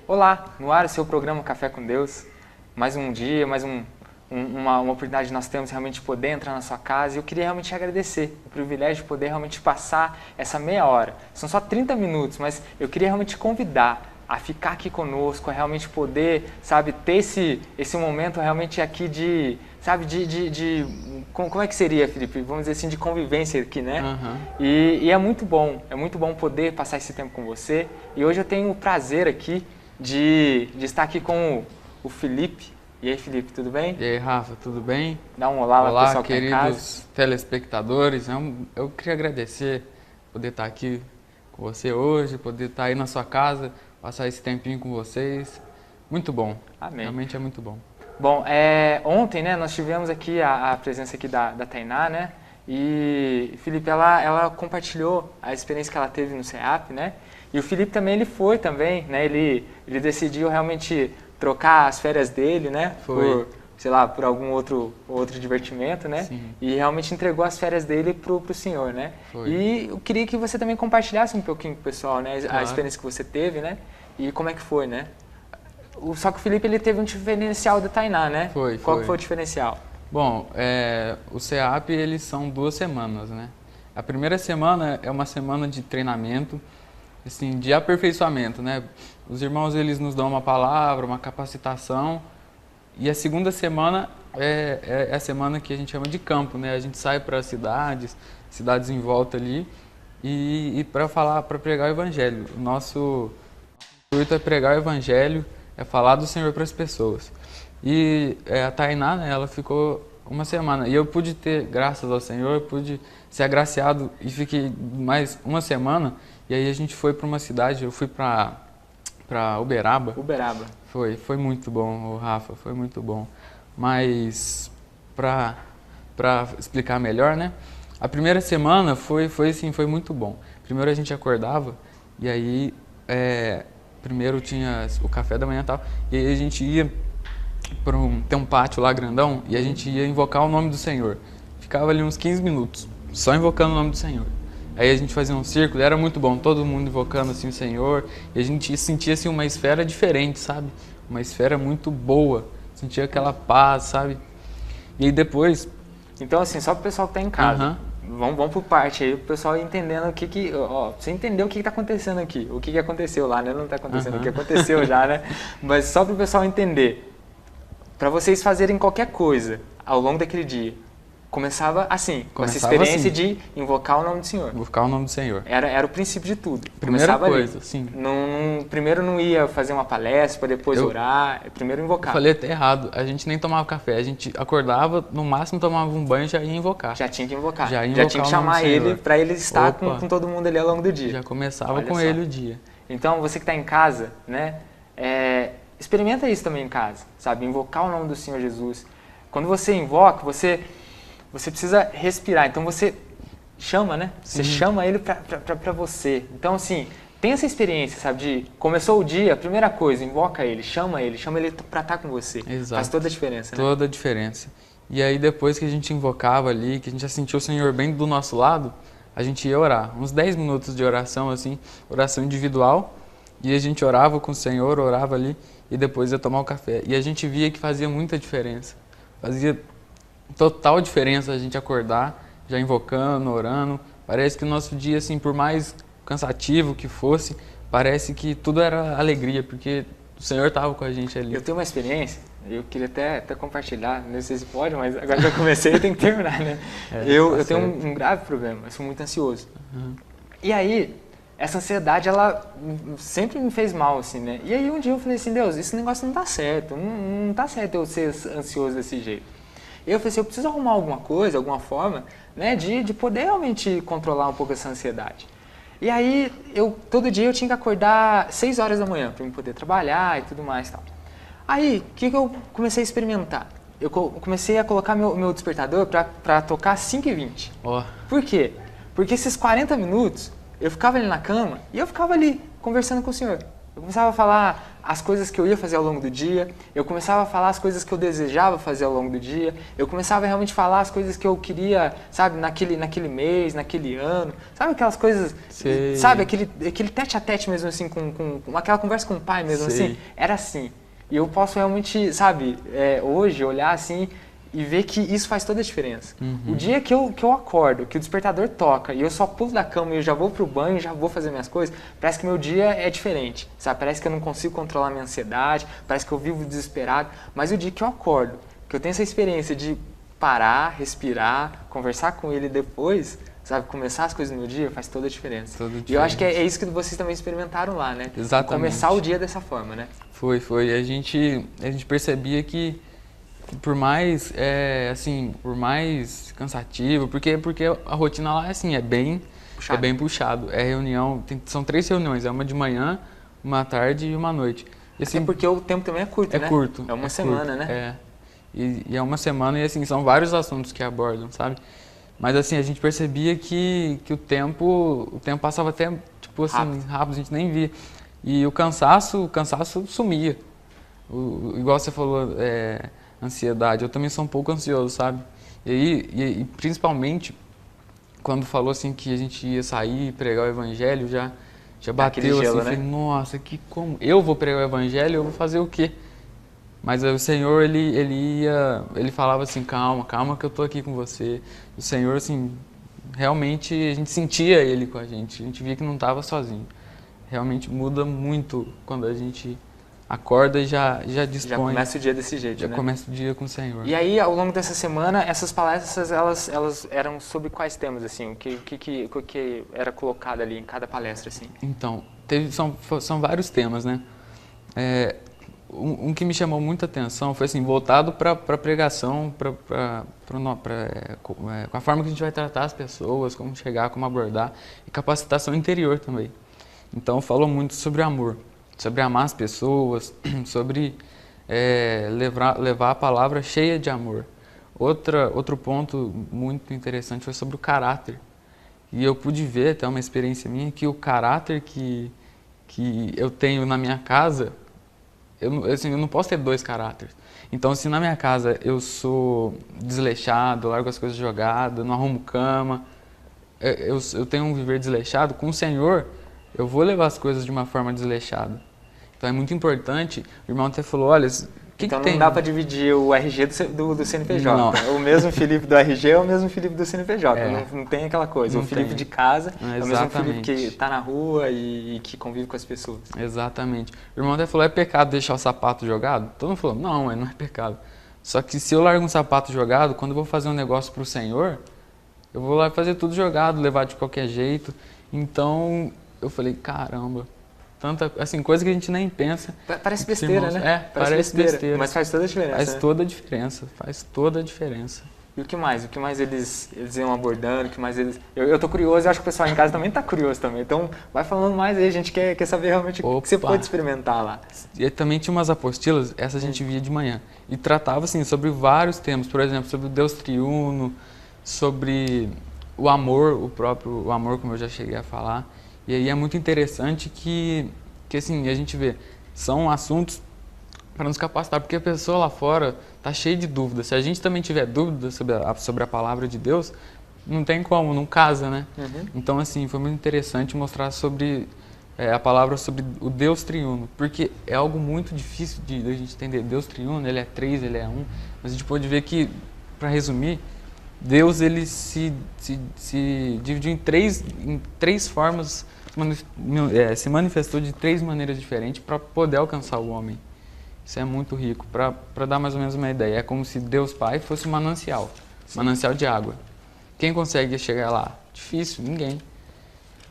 Olá, no ar o seu programa Café com Deus. Mais um dia, uma oportunidade que nós temos realmente de poder entrar na sua casa. E eu queria realmente te agradecer o privilégio de poder realmente passar essa meia hora. São só 30 minutos, mas eu queria realmente te convidar a ficar aqui conosco, a realmente poder, sabe, ter esse momento realmente aqui de, sabe, como é que seria, Felipe? Vamos dizer assim, de convivência aqui, né? Uhum. E é muito bom poder passar esse tempo com você. E hoje eu tenho o prazer aqui de estar aqui com o Felipe. E aí, Felipe, tudo bem? E aí, Rafa, tudo bem? Dá um olá lá pro pessoal que tá em casa. Queridos telespectadores. Eu queria agradecer poder estar aqui com você hoje, poder estar aí na sua casa, passar esse tempinho com vocês. Muito bom. Amém. Realmente é muito bom. Bom, ontem, né, nós tivemos aqui a presença aqui da Tainá, né? E, Felipe, ela compartilhou a experiência que ela teve no CEAP, né? E o Felipe também, ele foi também, né? Ele decidiu realmente trocar as férias dele, né? Foi. Por algum outro divertimento, né? Sim. E realmente entregou as férias dele pro senhor, né? Foi. E eu queria que você também compartilhasse um pouquinho com o pessoal, né? A Claro. experiência que você teve, né? E como é que foi, né? Só que o Felipe, ele teve um diferencial da Tainá, né? Foi. Qual que foi o diferencial? Bom, o CEAP, eles são 2 semanas, né? A primeira semana é uma semana de treinamento, assim, de aperfeiçoamento, né? Os irmãos, eles nos dão uma palavra, uma capacitação, e a segunda semana é a semana que a gente chama de campo, né? A gente sai para cidades em volta ali, e para pregar o evangelho. O nosso intuito é pregar o evangelho, é falar do Senhor para as pessoas. E a Tainá, né, ela ficou uma semana. E eu pude ter, graças ao Senhor, eu pude ser agraciado e fiquei mais uma semana. E aí a gente foi para uma cidade, eu fui para Uberaba. Uberaba. Foi muito bom, Rafa, foi muito bom. Mas para explicar melhor, né? A primeira semana foi muito bom. Primeiro a gente acordava e aí primeiro tinha o café da manhã e tal. E aí a gente ia tem um pátio lá grandão e a gente ia invocar o nome do Senhor. Ficava ali uns 15 minutos, só invocando o nome do Senhor. Aí a gente fazia um círculo, era muito bom, todo mundo invocando assim o Senhor, e a gente sentia assim uma esfera diferente, sabe? Uma esfera muito boa, sentia aquela paz, sabe? E aí depois... Então assim, só pro pessoal que tá em casa, vamos por parte aí, o pessoal entendendo você entendeu o que tá acontecendo aqui, o que aconteceu lá, né? Não tá acontecendo, o que aconteceu já, né? Mas só pro pessoal entender, para vocês fazerem qualquer coisa ao longo daquele dia, começava assim, com essa experiência de invocar o nome do Senhor. Invocar o nome do Senhor. Era o princípio de tudo. Primeira começava coisa, ali. Sim. Primeiro não ia fazer uma palestra para depois orar, primeiro invocar. Eu falei até errado, a gente nem tomava café, a gente acordava, no máximo tomava um banho e já ia invocar. Já tinha que invocar. Já tinha que chamar ele para ele estar com todo mundo ali ao longo do dia. Já começava com ele o dia. Então você que está em casa, né? Experimenta isso também em casa, sabe? Invocar o nome do Senhor Jesus. Quando você invoca, você precisa respirar. Então você chama, né? Você chama ele para você. Então assim, tem essa experiência, sabe? De começou o dia, a primeira coisa, invoca ele, chama ele para estar com você. Exato. Faz toda a diferença, né? Toda a diferença. E aí depois que a gente invocava ali, que a gente já sentiu o Senhor bem do nosso lado, a gente ia orar. Uns 10 minutos de oração, assim, oração individual. E a gente orava com o Senhor, orava ali, e depois ia tomar o café. E a gente via que fazia muita diferença. Fazia total diferença a gente acordar, já invocando, orando. Parece que o nosso dia, assim, por mais cansativo que fosse, parece que tudo era alegria, porque o Senhor estava com a gente ali. Eu tenho uma experiência, eu queria até compartilhar, não sei se pode, mas agora já comecei e tem que terminar, né? Eu tenho um grave problema, eu sou muito ansioso. E aí, essa ansiedade, ela sempre me fez mal, assim, né? E aí um dia eu falei assim, Deus, esse negócio não tá certo, não tá certo eu ser ansioso desse jeito. E eu falei assim, eu preciso arrumar alguma coisa, alguma forma, né, de poder realmente controlar um pouco essa ansiedade. E aí, todo dia eu tinha que acordar 6 horas da manhã para eu poder trabalhar e tudo mais e tal. Aí, o que eu comecei a experimentar? Eu comecei a colocar meu despertador para tocar 5h20. Oh. Por quê? Porque esses 40 minutos, eu ficava ali na cama e eu ficava ali conversando com o Senhor. Eu começava a falar as coisas que eu ia fazer ao longo do dia, eu começava a falar as coisas que eu desejava fazer ao longo do dia, eu começava a realmente falar as coisas que eu queria, sabe, naquele mês, naquele ano, sabe aquelas coisas, Sei. sabe, aquele tete a tete mesmo assim, com aquela conversa com o pai mesmo Sei. assim, era assim. E eu posso realmente, sabe, hoje olhar assim e ver que isso faz toda a diferença. O dia que eu acordo, que o despertador toca e eu só pulo da cama e eu já vou pro banho, já vou fazer minhas coisas, parece que meu dia é diferente, sabe? Parece que eu não consigo controlar minha ansiedade, parece que eu vivo desesperado, mas o dia que eu acordo, que eu tenho essa experiência de parar, respirar, conversar com ele depois, sabe? Começar as coisas no meu dia faz toda a diferença. E eu acho que é isso que vocês também experimentaram lá, né? Exatamente. Começar o dia dessa forma, né? Foi. A gente percebia que por mais, por mais cansativo, porque a rotina lá é bem puxado. É reunião, são 3 reuniões, é uma de manhã, uma à tarde e uma à noite. E, assim, porque o tempo também é curto, né? Curto. É uma semana, curto, né? E é uma semana e assim, são vários assuntos que abordam, sabe? Mas assim, a gente percebia que o tempo passava até, tipo assim, rápido, a gente nem via. E o cansaço sumia. Igual você falou, ansiedade, eu também sou um pouco ansioso, sabe? E principalmente quando falou assim que a gente ia sair e pregar o evangelho, já bateu gelo, assim, né? falei, nossa, como eu vou pregar o evangelho, eu vou fazer o quê? Mas o Senhor, ele falava assim, calma que eu tô aqui com você. O Senhor, assim, realmente a gente sentia Ele com a gente via que não estava sozinho. Realmente muda muito quando a gente acorda e já dispõe. Já começa o dia desse jeito, já né? começa o dia com o Senhor. E aí, ao longo dessa semana, essas palestras, elas eram sobre quais temas, assim? O que era colocado ali em cada palestra, assim? Então, são vários temas, né? Um que me chamou muita atenção foi assim, voltado para a pregação, com a forma que a gente vai tratar as pessoas, como chegar, como abordar, e capacitação interior também. Então, falou muito sobre amor, sobre amar as pessoas, sobre levar a palavra cheia de amor. Outro ponto muito interessante foi sobre o caráter. E eu pude ver, até uma experiência minha, que o caráter que eu tenho na minha casa, eu não posso ter 2 caráteres. Então, se na minha casa eu sou desleixado, largo as coisas jogadas, não arrumo cama, eu tenho um viver desleixado, com o Senhor, eu vou levar as coisas de uma forma desleixada. Então, é muito importante. O irmão até falou, olha, então não dá para dividir o RG do CNPJ. Não. O mesmo Felipe do RG é o mesmo Felipe do CNPJ. Não tem aquela coisa. O Felipe de casa é o mesmo Felipe que está na rua e que convive com as pessoas. Exatamente. O irmão até falou, é pecado deixar o sapato jogado? Todo mundo falou, não é pecado. Só que se eu largo um sapato jogado, quando eu vou fazer um negócio para o Senhor, eu vou lá fazer tudo jogado, levar de qualquer jeito. Então, eu falei, caramba. Tanta, assim, coisa que a gente nem pensa. Parece besteira, irmãos, né? Parece besteira. Mas faz toda a diferença. Faz toda a diferença. E o que mais? O que mais eles iam abordando? O que mais eles... Eu tô curioso e acho que o pessoal em casa também tá curioso também. Então, vai falando mais aí, a gente quer saber realmente o que você pode experimentar lá. E também tinha umas apostilas, essa a gente via de manhã. E tratava, assim, sobre vários temas. Por exemplo, sobre o Deus triuno, sobre o amor, o amor, como eu já cheguei a falar. E aí é muito interessante que assim, a gente vê, são assuntos para nos capacitar, porque a pessoa lá fora está cheia de dúvidas. Se a gente também tiver dúvidas sobre a palavra de Deus, não tem como, não casa, né? Então, assim, foi muito interessante mostrar sobre a palavra sobre o Deus triuno, porque é algo muito difícil de a gente entender. Deus triuno, ele é 3, ele é 1, mas a gente pode ver que, para resumir, Deus ele se dividiu em três formas, se manifestou de 3 maneiras diferentes para poder alcançar o homem. Isso é muito rico. Para dar mais ou menos uma ideia, é como se Deus Pai fosse um manancial, manancial de água. Quem consegue chegar lá? Difícil, ninguém.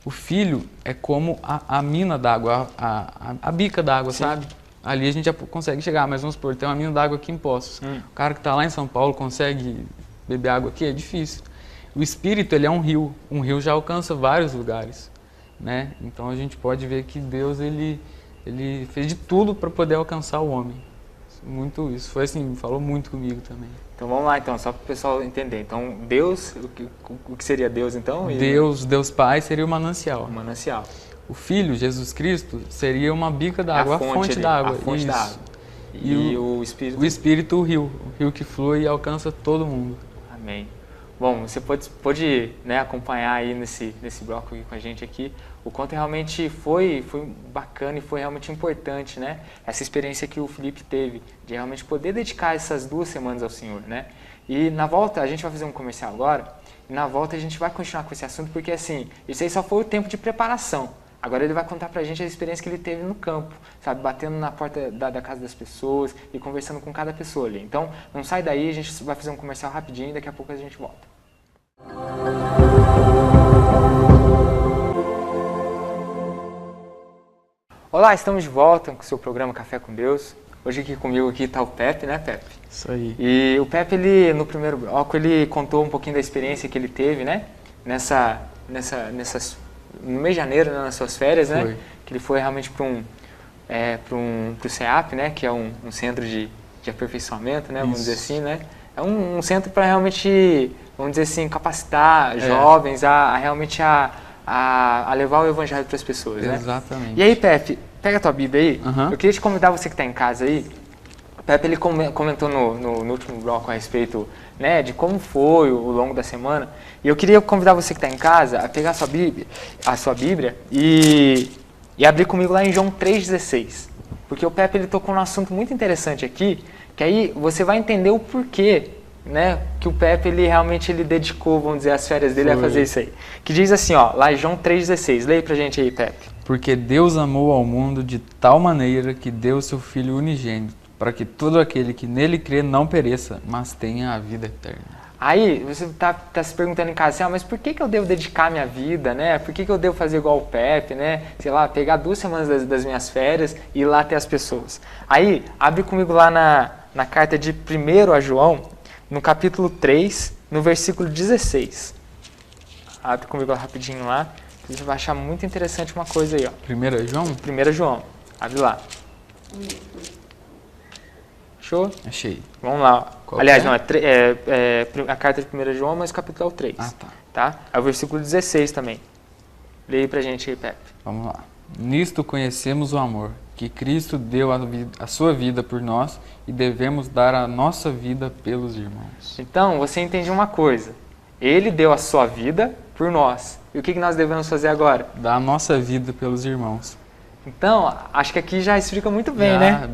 O Filho é como a mina d'água, a bica d'água, sabe? Ali a gente já consegue chegar, mas vamos supor, tem uma mina d'água aqui em Poços. O cara que está lá em São Paulo consegue beber água aqui? É difícil. O Espírito, ele é um rio já alcança vários lugares, né? Então a gente pode ver que Deus, ele fez de tudo para poder alcançar o homem. Muito isso. Foi assim, falou muito comigo também. Então vamos lá, então, só para o pessoal entender. Então, Deus, o que seria Deus, então? Deus Pai seria o manancial. O manancial. o Filho, Jesus Cristo, seria uma bica d'água, a fonte d'água. A fonte da água. E o Espírito? O Espírito, o rio que flui e alcança todo mundo. Amém. Bom, você pode né, acompanhar aí nesse bloco aqui com a gente aqui, o quanto realmente foi bacana e foi realmente importante, né? Essa experiência que o Felipe teve, de realmente poder dedicar essas 2 semanas ao Senhor, né? E na volta, a gente vai fazer um comercial agora, e na volta a gente vai continuar com esse assunto, porque assim, isso aí só foi o tempo de preparação. Agora ele vai contar pra gente a experiência que ele teve no campo, sabe? Batendo na porta da casa das pessoas e conversando com cada pessoa ali. Então, não sai daí, a gente vai fazer um comercial rapidinho e daqui a pouco a gente volta. Olá, estamos de volta com o seu programa Café com Deus. Hoje aqui comigo está o Pepe, né, Pepe? Isso aí. E o Pepe, ele, no primeiro bloco, ele contou um pouquinho da experiência que ele teve, né? No mês de janeiro, né, nas suas férias, né? Foi. Que ele foi realmente pro CEAP, né? Que é um centro de aperfeiçoamento, né? Vamos dizer assim, né? É um centro para realmente, vamos dizer assim, capacitar jovens a realmente a levar o evangelho para as pessoas, né? Exatamente. E aí, Pepe, pega a tua Bíblia aí. Uhum. Eu queria te convidar, você que está em casa aí. O Pepe, ele comentou no último bloco a respeito, né, de como foi o longo da semana. E eu queria convidar você que está em casa a pegar a sua Bíblia e abrir comigo lá em João 3,16. Porque o Pepe, ele tocou num assunto muito interessante aqui, que aí você vai entender o porquê, né, que o Pepe ele realmente dedicou, vamos dizer, as férias dele a fazer isso aí. Que diz assim, ó, lá em João 3,16. Leia pra gente aí, Pepe. Porque Deus amou ao mundo de tal maneira que deu o seu Filho unigênito, para que todo aquele que nele crê não pereça, mas tenha a vida eterna. Aí você tá se perguntando em casa assim, mas por que eu devo dedicar minha vida, né? Por que eu devo fazer igual o Pepe, né? Sei lá, pegar 2 semanas das minhas férias e ir lá até as pessoas. Aí, abre comigo lá na carta de 1 a João, no capítulo 3, no versículo 16. Abre comigo lá rapidinho lá, que você vai achar muito interessante uma coisa aí, ó. 1 João? 1 João, abre lá. Achou? Achei. Vamos lá. Qual Aliás, é? não, a carta de 1 João, mas o capítulo é o 3. Ah, tá. Tá? É o versículo 16 também. Leia aí pra gente aí, Pepe. Vamos lá. Nisto conhecemos o amor, que Cristo deu a sua vida por nós e devemos dar a nossa vida pelos irmãos. Então, você entende uma coisa. Ele deu a sua vida por nós. E o que nós devemos fazer agora? Dar a nossa vida pelos irmãos. Então, acho que aqui já explica muito bem, né?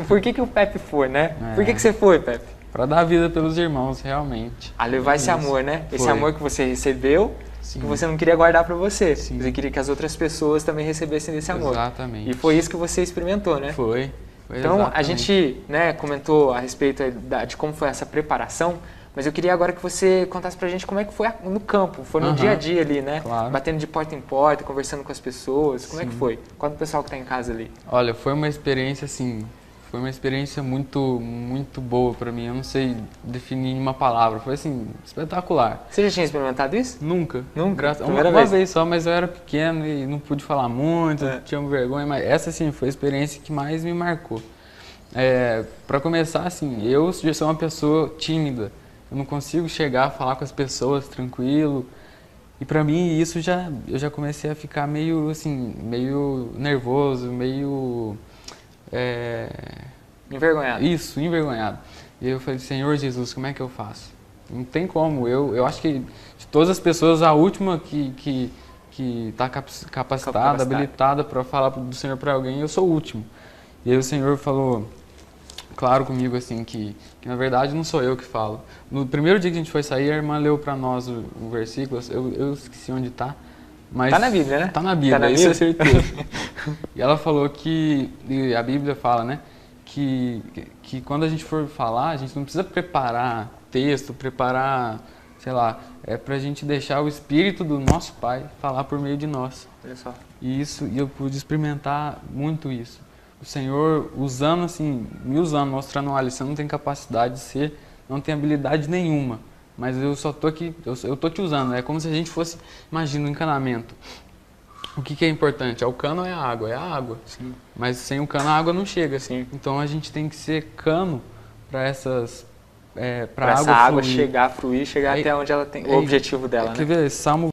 Por que o Pepe foi, né? Por que você foi, Pepe? Para dar a vida pelos irmãos, realmente. A levar esse amor, né? Esse amor que você recebeu, Sim. que você não queria guardar para você. Sim. Você queria que as outras pessoas também recebessem desse amor. Exatamente. E foi isso que você experimentou, né? Foi Então, exatamente. a gente, né, comentou a respeito de como foi essa preparação, mas eu queria agora que você contasse pra gente como é que foi no campo, foi no dia a dia ali, né? Claro. Batendo de porta em porta, conversando com as pessoas, como é que foi? Conta pro pessoal que tá em casa ali. Olha, foi uma experiência assim, foi uma experiência muito, muito boa pra mim. Eu não sei definir em uma palavra, foi assim, espetacular. Você já tinha experimentado isso? Nunca. Nunca? Uma vez só, mas eu era pequeno e não pude falar muito, tinha vergonha, mas essa sim foi a experiência que mais me marcou. Para começar, assim, eu já sou uma pessoa tímida. Eu não consigo chegar a falar com as pessoas tranquilo. E pra mim isso eu já comecei a ficar meio assim, meio nervoso, meio Envergonhado. Isso, envergonhado. E eu falei, Senhor Jesus, como é que eu faço? Não tem como. Eu acho que de todas as pessoas, a última que está capacitada, habilitada para falar do Senhor para alguém, eu sou o último. E aí o Senhor falou claro comigo assim que na verdade não sou eu que falo. No primeiro dia que a gente foi sair, a irmã leu para nós o versículo, eu esqueci onde está. Mas tá na Bíblia, né? Tá na Bíblia, tá na isso Bíblia? é certeza. E ela falou que, e a Bíblia fala, né, que quando a gente for falar, a gente não precisa preparar texto, preparar, sei lá, pra gente deixar o Espírito do nosso Pai falar por meio de nós. Olha só. E eu pude experimentar muito isso. O Senhor usando assim, me usando, mostrando, olha, você não tem capacidade de ser, não tem habilidade nenhuma, mas eu só tô aqui, eu tô te usando. É como se a gente fosse, imagina, um encanamento. O que é importante? O cano é a água. Sim. Mas sem o cano a água não chega. Sim. Então a gente tem que ser cano para essas, para essa água chegar, fluir, chegar até onde ela tem, o objetivo dela, né? Quer ver, Salmo